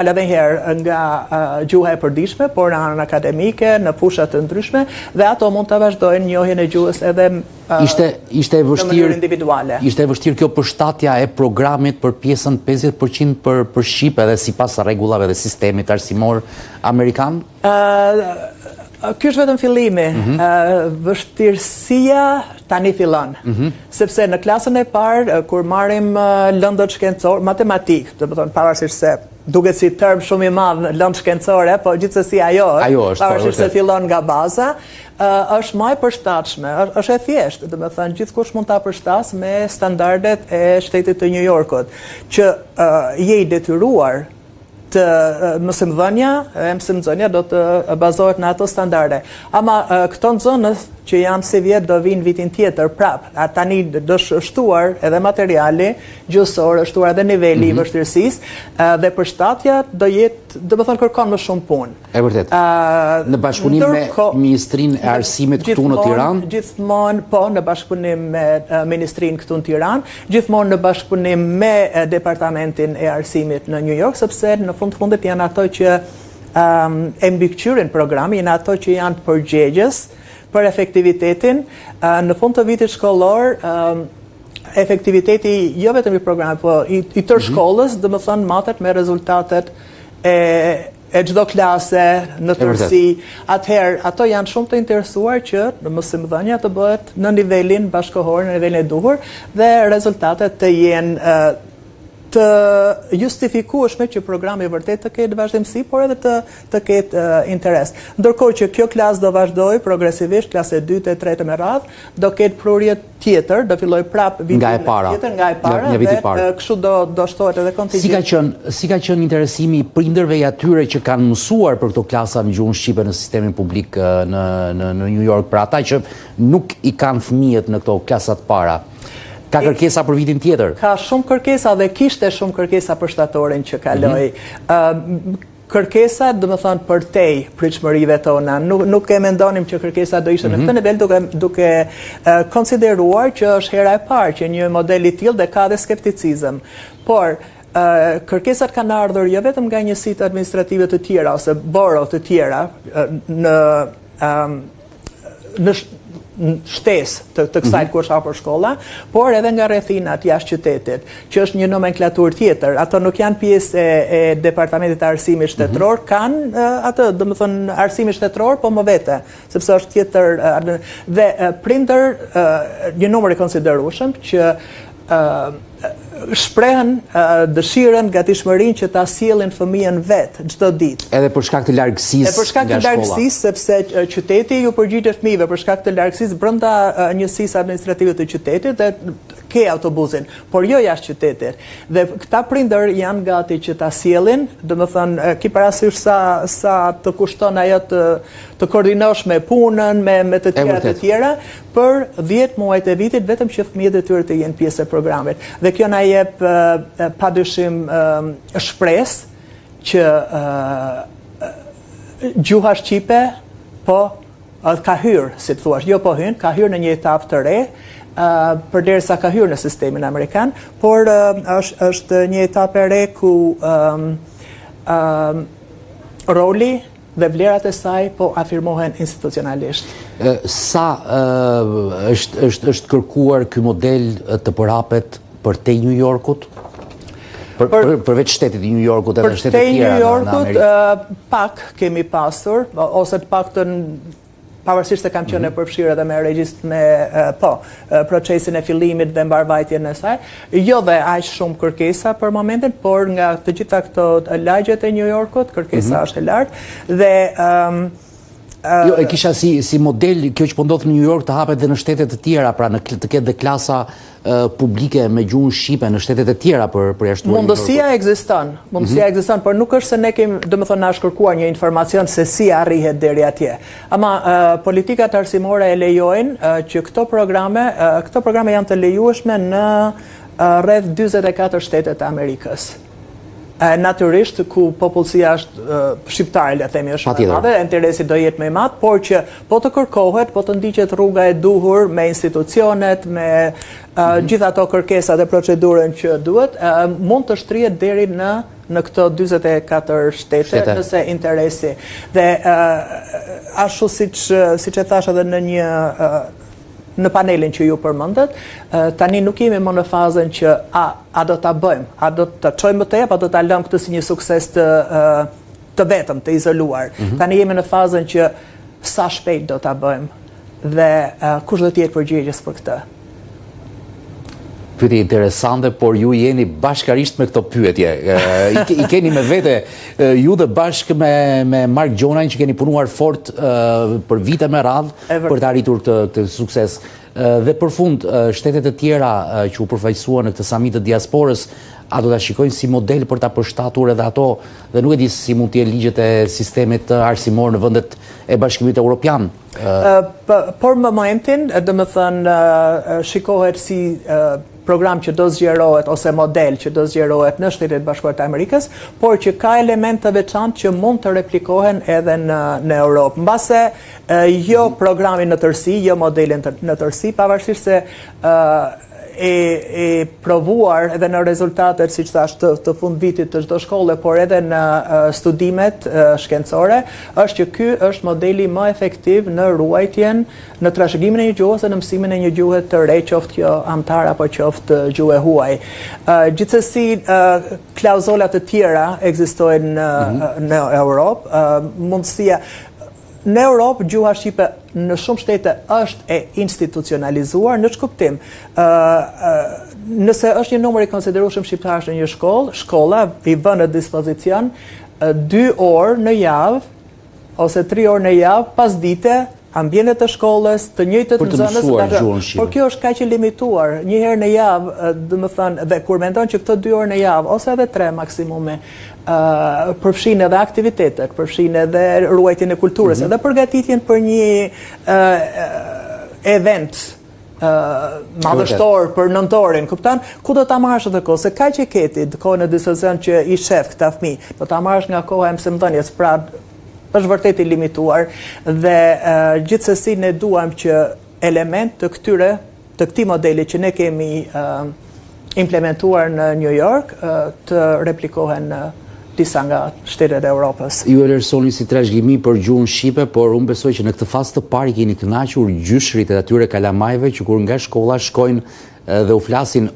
edhe herë nga gjuha e përditshme, por në anën akademike, në fushat të ndryshme, dhe ato mund të vazhdojnë njohjen e gjuhës edhe Ishte në mënyrë individuale. Ishte e vështirë kjo përshtatja e programit për pjesën 50% për shqip edhe sipas rregullave dhe sistemit arsimor amerikan? Ky është vetëm fillimi. Vështirësia tani fillon. Sepse në klasën e parë, kur marrim lëndët shkencore, matematik, do të thonë pavarësisht se duket si term shumë i madh në lëndë shkencore, po gjithsesi ajo është, pavarësisht se fillon nga baza, është më e përshtatshme, është e thjeshtë, do të thënë gjithkush mund ta përshtas me standardet e shtetit të New Yorkut, që je i detyruar të mësimdhënia do të bazohet në ato standarde. Ama këto nxënës që janë si vjet do vinë vitin tjetër prap. Tani do shtuar edhe materiali gjuhësor, është shtuar edhe niveli i vështirësisë dhe përshtatja do jetë, do të thonë kërkon më shumë punë. E vërtet. Në bashkëpunim me Ministrinë e Arsimit këtu në Tiranë? Gjithmonë, po, në bashkëpunim me Ministrinë këtu në Tiranë, gjithmonë në bashkëpunim me Departamentin e Arsimit në New York, sepse në fund të fundit janë ato që e mbikëqyrin programin, janë ato që janë përgjegjës për efektivitetin. Në fund të vitit shkollor, efektiviteti jo vetëm i programit, po i tërë shkollës, dhe më thënë matet me rezultatet e çdo klase në tërësi. Atëherë, ato janë shumë të interesuar që në mësimdhënia të bëhet në nivelin bashkëkohor, në nivelin e duhur, dhe rezultatet të jenë të justifikueshme që programi vërtet të ketë vazhdimsi, por edhe të ketë interes. Ndërkohë që kjo klasë do vazhdoj progresivisht, klasë e 2, e 3 me radhë, do ketë prurje tjetër, do filloj prap vitin tjetër nga e para, dhe kështu do shtohet edhe kontingjent. Si ka qenë interesimi i prindërve i atyre që kanë mësuar për këto klasa në gjuhën shqipe në sistemin publik në New York, për ata që nuk i kanë fëmijët në këto klasat para? Ka kërkesa për vitin tjetër? Ka shumë kërkesa dhe kishte shumë kërkesa për shtatorin që kaloi. Kërkesa, do të thonë, për tej pritshmërive tona. Nuk e mendonim që kërkesa do ishte në këtë nivel, duke konsideruar që është hera e parë që një model i tillë dhe ka dhe skepticizëm. Por kërkesat kanë ardhur jo vetëm nga njësitë administrative të tjera ose borough të tjera në shtesë të kësaj ku është hapur shkolla, por edhe nga rrethinat jashtë qytetit, që është një nomenklaturë tjetër. Ato nuk janë pjesë e Departamentit të Arsimit Shtetëror, kanë atë, domethënë arsimi shtetëror, po më vete, sepse është tjetër dhe prindër një numër i konsiderueshëm që shprehen dëshirën, gatishmërinë që ta sjellin fëmijën vetë çdo ditë. Edhe për shkak të largësisë. Edhe për shkak të largësisë, sepse qyteti ju përgjigjet fëmijëve për shkak të largësisë brenda njësisë administrative të qytetit dhe ke autobusin, por jo jashtë qytetit. Dhe këta prindër janë gati që ta sjellin, domethënë ki parasysh sa të kushton ajo të koordinosh me punën, me të tjera, për 10 muajt e vitit vetëm që fëmijët e tyre të jenë pjesë e programit. Dhe kjo na jep padyshim shpresë që gjuha shqipe ka hyrë, si të thuash, jo po hyn, ka hyrë në një etapë të re, përderisa ka hyrë në sistemin amerikan, por është një etapë e re ku roli dhe vlerat e saj po afirmohen institucionalisht. Sa është kërkuar ky model të përhapet për te New Yorkut? Përveç shtetit i New Yorkut edhe shtetet tjera në Amerikë? Për te New Yorkut pak kemi pasur, ose të paktën pavarësisht se kam qenë e përfshirë edhe me regjist me procesin e fillimit dhe mbarvajtjen e saj, jo dhe aq shumë kërkesa për momentin, por nga të gjitha këto lagjet e New Yorkut, kërkesa është e lartë dhe jo, e kisha si model kjo që po ndodh në New York të hapet dhe në shtetet të tjera, pra të ketë dhe klasa publike me gjuhën shqipe në shtetet e tjera për jashtuar. Mundësia ekziston, por nuk është se ne kemi, domethënë, na shkërkuar një informacion se si arrihet deri atje. Ama politikat arsimore e lejojnë që këto programe janë të lejueshme në rreth 44 shtete të Amerikës. Natyrisht ku popullsia është shqiptare, le themi, është më e madhe, interesi do jetë më i madh, por që po të kërkohet, po të ndiqet rruga e duhur me institucionet, me gjithë ato kërkesat e procedurën që duhet, mund të shtrihet deri në këto 44 shtete nëse interesi. Dhe ashtu siç e thash edhe në panelin që ju përmendët, tani nuk jemi më në fazën që a do ta bëjmë, a do ta çojmë të jap, a do ta lëmë këtë si një sukses të vetëm, të izoluar. Tani jemi në fazën që sa shpejt do ta bëjmë dhe kush do të jetë përgjegjës për këtë. Pyetje interesante, por ju jeni bashkarisht me këto pyetje. I keni me vete ju dhe bashkë me Mark Gjonajn që keni punuar fort për vite me radhë për të arritur të sukses. Dhe për fund, shtetet e tjera që u përfaqësuan në këtë samit të diasporës, a do ta shikojnë si model për ta përshtatur edhe ato, dhe nuk e di si mund të jenë ligjet e sistemit arsimor në vendet e Bashkimit Evropian? Por më momentin, domethënë shikohet si program që do zgjerohet ose model që do zgjerohet në Shtetet Bashkuara të Amerikës, por që ka elemente të veçantë që mund të replikohen edhe në Europë. Mbase jo programin në tërësi, jo modelin në tërësi, pavarësisht se e provuar edhe në rezultatet, siç thash, të fund vitit të çdo shkolle, por edhe në studimet shkencore, është që ky është modeli më efektiv në ruajtjen, në trashëgimin e një gjuhë ose në mësimin e një gjuhe të re, qoftë kjo amtar apo qoftë gjuhë huaj. Gjithsesi, klauzola të tjera ekzistojnë në Europë, mundësia. Në Europë, gjuha shqipe në shumë shtete është e institucionalizuar, në ç'kuptim. Nëse është një numër i konsiderueshëm shqiptarësh në një shkollë, shkolla i bën në dispozicion 2 orë në javë ose 3 orë në javë, pasdite, ambjente të shkollës, të njëjtët nxënës, por kjo është kaq e limituar, një herë në javë, domethënë, dhe kur mendon që këto 2 orë në javë ose edhe 3 maksimumi, përfshin edhe aktivitetet, përfshin edhe ruajtjen e kulturës, edhe përgatitjen për një event madhështor për nëntorin, kupton? Ku do ta marrësh atë kohë? Se kaq e keti kohën e dispozicion që i shef këta fëmijë, do ta marrësh nga koha e mësimdhënies, pra është vërtet i limituar dhe gjithsesi ne duam që element të këtij modeli që ne kemi implementuar në New York të replikohen në disa nga shtetet e Europës. Ju e vlerësoni si trashëgimi për gjuhën shqipe, por unë besoj që në këtë fazë të parë keni kënaqur gjyshrit e atyre kalamajve që kur nga shkolla shkojnë dhe u flasin